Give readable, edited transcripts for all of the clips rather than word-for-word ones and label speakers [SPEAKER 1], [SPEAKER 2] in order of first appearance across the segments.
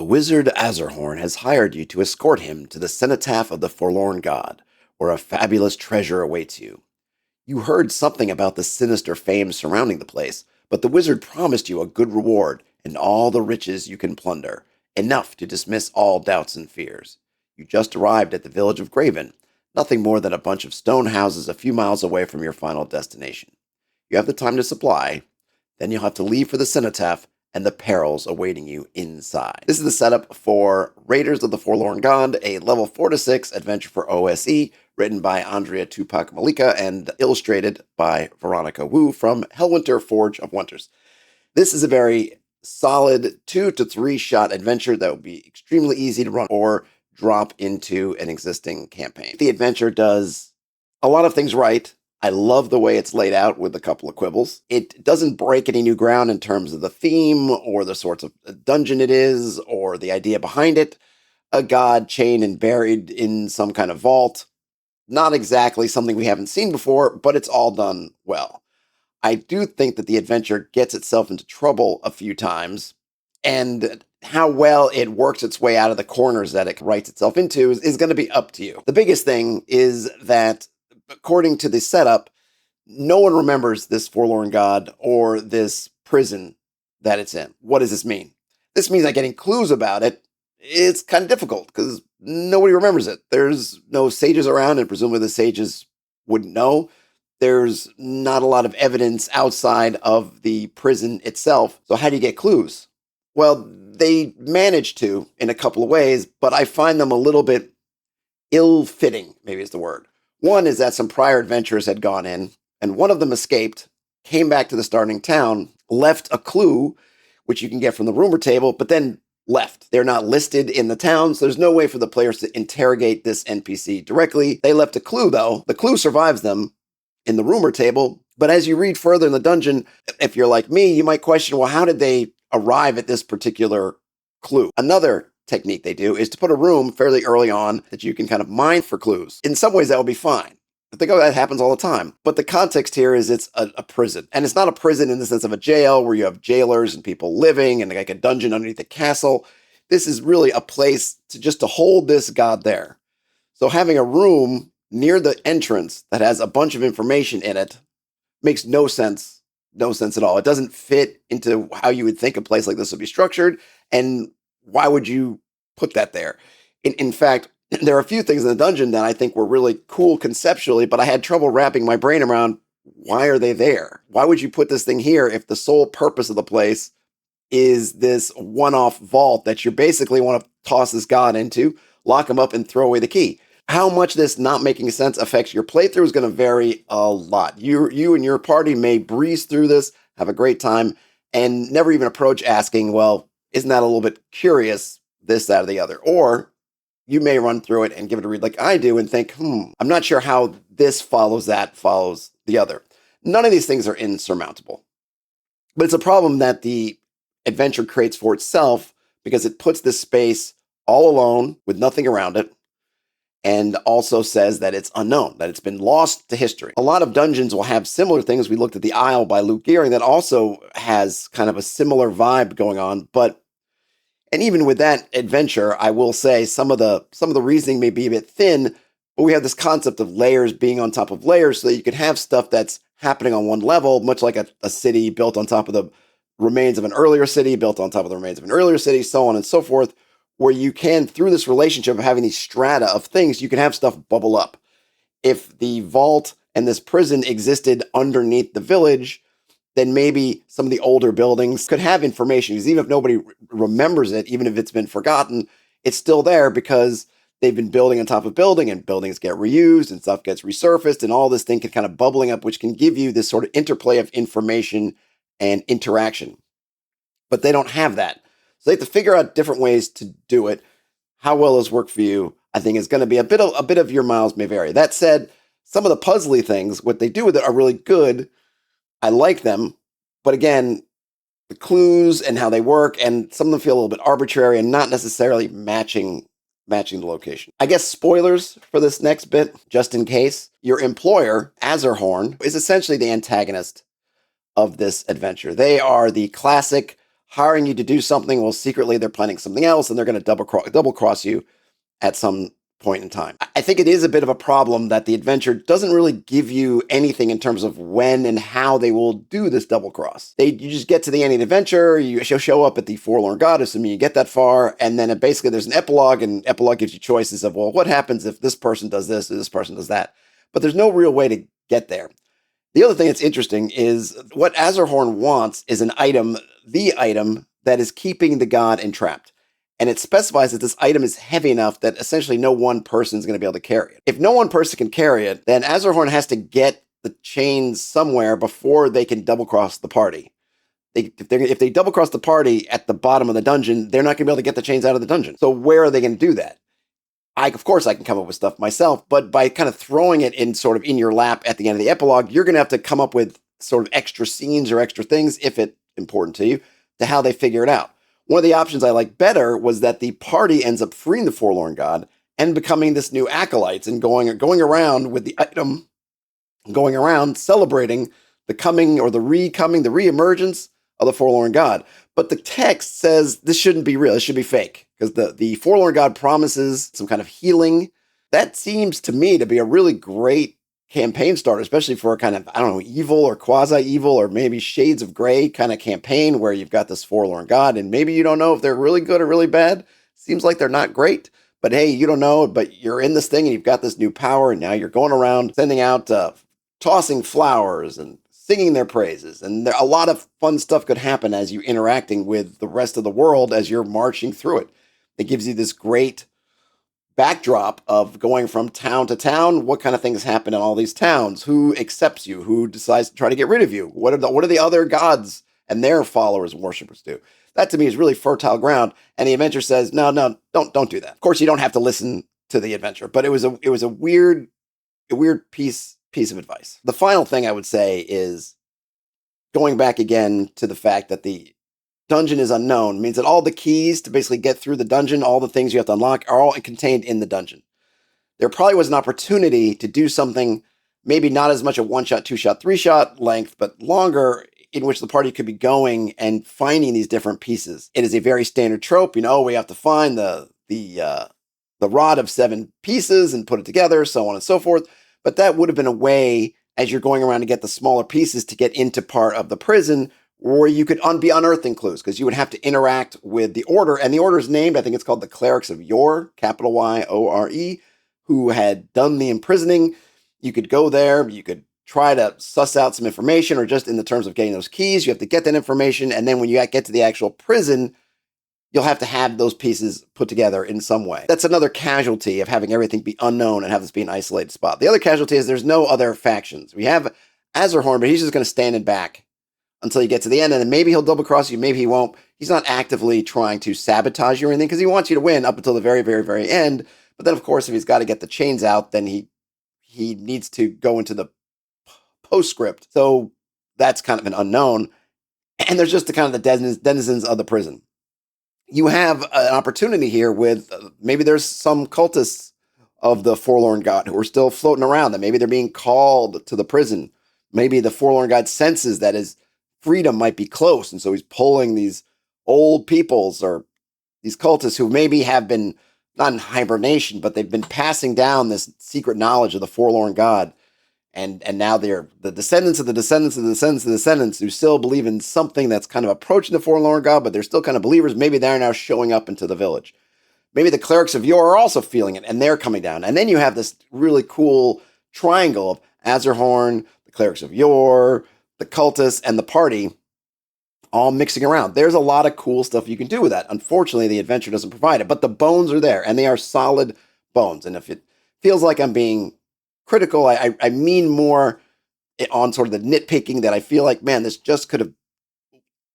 [SPEAKER 1] wizard Azarhorn has hired you to escort him to the Cenotaph of the Forlorn God, where a fabulous treasure awaits you. You heard something about the sinister fame surrounding the place, but the wizard promised you a good reward and all the riches you can plunder, enough to dismiss all doubts and fears. You just arrived at the village of Greyven, nothing more than a bunch of stone houses a few miles away from your final destination. You have the time to supply, then you'll have to leave for the Cenotaph and the perils awaiting you inside. This is the setup for Raiders of the Forlorn God, a level 4 to 6 adventure for OSE, written by Andrea, Tupac, Mollica, and illustrated by Veronica from Hellwinter, Forge of Wonders. This is a very solid 2 to 3 shot adventure that will be extremely easy to run or drop into an existing campaign. The adventure does a lot of things right. I love the way it's laid out with a couple of quibbles. It doesn't break any new ground in terms of the theme or the sorts of dungeon it is or the idea behind it. A god chained and buried in some kind of vault. Not exactly something we haven't seen before, but it's all done well. I do think that the adventure gets itself into trouble a few times, and how well it works its way out of the corners that it writes itself into is going to be up to you. The biggest thing is that, according to the setup, no one remembers this Forlorn God or this prison that it's in. What does this mean? This means that getting clues about it, it's kind of difficult because nobody remembers it. There's no sages around, and presumably the sages wouldn't know. There's not a lot of evidence outside of the prison itself. So how do you get clues? Well, they manage to in a couple of ways, but I find them a little bit ill-fitting, maybe is the word. One is that some prior adventurers had gone in, and one of them escaped, came back to the starting town, left a clue, which you can get from the rumor table, but then left. They're not listed in the town, so there's no way for the players to interrogate this NPC directly. They left a clue, though. The clue survives them in the rumor table, but as you read further in the dungeon, if you're like me, you might question, well, how did they arrive at this particular clue? Another technique they do is to put a room fairly early on that you can kind of mine for clues. In some ways, that would be fine. I think that happens all the time. But the context here is it's a prison. And it's not a prison in the sense of a jail where you have jailers and people living and like a dungeon underneath a castle. This is really a place to hold this god there. So having a room near the entrance that has a bunch of information in it makes no sense. No sense at all. It doesn't fit into how you would think a place like this would be structured. And why would you put that there? In fact, there are a few things in the dungeon that I think were really cool conceptually, but I had trouble wrapping my brain around why are they there? Why would you put this thing here if the sole purpose of the place is this one-off vault that you basically want to toss this god into, lock him up, and throw away the key? How much this not making sense affects your playthrough is going to vary a lot. You and your party may breeze through this, have a great time, and never even approach asking, well, isn't that a little bit curious, this, that, or the other? Or you may run through it and give it a read like I do and think, I'm not sure how this follows that, follows the other. None of these things are insurmountable. But it's a problem that the adventure creates for itself because it puts this space all alone with nothing around it, and also says that it's unknown, that it's been lost to history. A lot of dungeons will have similar things. We looked at The Isle by Luke Gearing that also has kind of a similar vibe going on, and even with that adventure, I will say some of the reasoning may be a bit thin, but we have this concept of layers being on top of layers so that you can have stuff that's happening on one level, much like a city built on top of the remains of an earlier city, built on top of the remains of an earlier city, so on and so forth, where you can, through this relationship of having these strata of things, you can have stuff bubble up. If the vault and this prison existed underneath the village, then maybe some of the older buildings could have information. Because even if nobody remembers it, even if it's been forgotten, it's still there because they've been building on top of building, and buildings get reused and stuff gets resurfaced, and all this thing can kind of bubbling up, which can give you this sort of interplay of information and interaction. But they don't have that. So they have to figure out different ways to do it. How well those work for you, I think, is going to be a bit of your miles may vary. That said, some of the puzzly things, what they do with it are really good. I like them. But again, the clues and how they work, and some of them feel a little bit arbitrary and not necessarily matching the location. I guess spoilers for this next bit, just in case. Your employer, Azarhorn, is essentially the antagonist of this adventure. They are the classic hiring you to do something while secretly they're planning something else, and they're going to double cross you at some point in time. I think it is a bit of a problem that the adventure doesn't really give you anything in terms of when and how they will do this double cross. You just get to the end of the adventure, you show up at the Forlorn God, assuming you get that far, and then basically there's an epilogue, and epilogue gives you choices of, well, what happens if this person does this or this person does that? But there's no real way to get there. The other thing that's interesting is what Azarhorn wants is the item that is keeping the god entrapped. And it specifies that this item is heavy enough that essentially no one person is going to be able to carry it. If no one person can carry it, then Azarhorn has to get the chains somewhere before they can double cross the party. If they double cross the party at the bottom of the dungeon, they're not going to be able to get the chains out of the dungeon. So where are they going to do that? Of course, I can come up with stuff myself, but by kind of throwing it in sort of in your lap at the end of the epilogue, you're going to have to come up with sort of extra scenes or extra things, if it's important to you, to how they figure it out. One of the options I liked better was that the party ends up freeing the Forlorn God and becoming this new acolytes and going around with the item, going around celebrating the coming or the re-emergence of the Forlorn God. But the text says this shouldn't be real. It should be fake because the Forlorn God promises some kind of healing. That seems to me to be a really great campaign starter, especially for a kind of, I don't know, evil or quasi-evil or maybe shades of gray kind of campaign where you've got this Forlorn God and maybe you don't know if they're really good or really bad. Seems like they're not great, but hey, you don't know, but you're in this thing and you've got this new power and now you're going around sending out, tossing flowers and singing their praises. And a lot of fun stuff could happen as you're interacting with the rest of the world as you're marching through it. It gives you this great backdrop of going from town to town. What kind of things happen in all these towns? Who accepts you? Who decides to try to get rid of you? What are the other gods and their followers and worshippers do? That to me is really fertile ground. And the adventure says, no, don't do that. Of course, you don't have to listen to the adventure, but it was a weird piece of advice. The final thing I would say is going back again to the fact that the dungeon is unknown means that all the keys to basically get through the dungeon, all the things you have to unlock are all contained in the dungeon. There probably was an opportunity to do something, maybe not as much a 1-shot, 2-shot, 3-shot length, but longer, in which the party could be going and finding these different pieces. It is a very standard trope, we have to find the rod of 7 pieces and put it together, so on and so forth. But that would have been a way, as you're going around to get the smaller pieces to get into part of the prison, or you could be unearthing clues, because you would have to interact with the Order. And the Order is named, I think it's called the Clerics of Yore, capital Y-O-R-E, who had done the imprisoning. You could go there, you could try to suss out some information, or just in the terms of getting those keys, you have to get that information. And then when you get to the actual prison, you'll have to have those pieces put together in some way. That's another casualty of having everything be unknown and have this be an isolated spot. The other casualty is there's no other factions. We have Azarhorn, but he's just going to stand in back until you get to the end, and then maybe he'll double cross you, maybe he won't. He's not actively trying to sabotage you or anything because he wants you to win up until the very, very, very end. But then, of course, if he's got to get the chains out, then he needs to go into the postscript. So that's kind of an unknown. And there's just the kind of the denizens of the prison. You have an opportunity here with maybe there's some cultists of the Forlorn God who are still floating around, that maybe they're being called to the prison. Maybe the Forlorn God senses that his freedom might be close, and so he's pulling these old peoples or these cultists who maybe have been not in hibernation, but they've been passing down this secret knowledge of the Forlorn God, and now they're the descendants of the descendants of the descendants of the descendants who still believe in something that's kind of approaching the Forlorn God, but they're still kind of believers. Maybe they're now showing up into the village. Maybe the Clerics of Yore are also feeling it, and they're coming down. And then you have this really cool triangle of Azarhorn, the Clerics of Yore, the cultists, and the party all mixing around. There's a lot of cool stuff you can do with that. Unfortunately, the adventure doesn't provide it, but the bones are there, and they are solid bones. And if it feels like I'm being critical, I mean more on sort of the nitpicking that I feel like, man, this just could have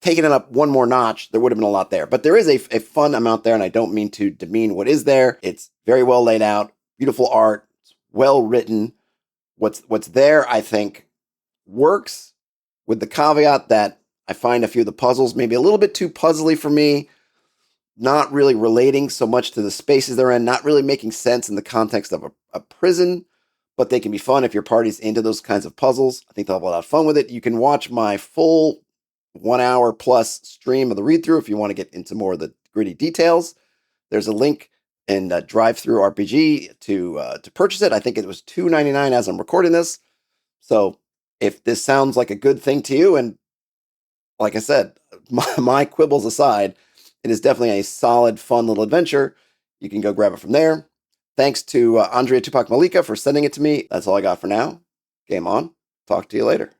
[SPEAKER 1] taken it up one more notch. There would have been a lot there. But there is a fun amount there, and I don't mean to demean what is there. It's very well laid out, beautiful art, it's well written. What's there, I think, works, with the caveat that I find a few of the puzzles maybe a little bit too puzzly for me, not really relating so much to the spaces they're in, not really making sense in the context of a prison, but they can be fun if your party's into those kinds of puzzles. I think they'll have a lot of fun with it. You can watch my full 1 hour plus stream of the read through if you want to get into more of the gritty details. There's a link in Drive Through RPG to purchase it. I think it was $2.99 as I'm recording this. So if this sounds like a good thing to you, and like I said, my quibbles aside, it is definitely a solid, fun little adventure. You can go grab it from there. Thanks to Andrea, Tupac, Mollica for sending it to me. That's all I got for now. Game on. Talk to you later.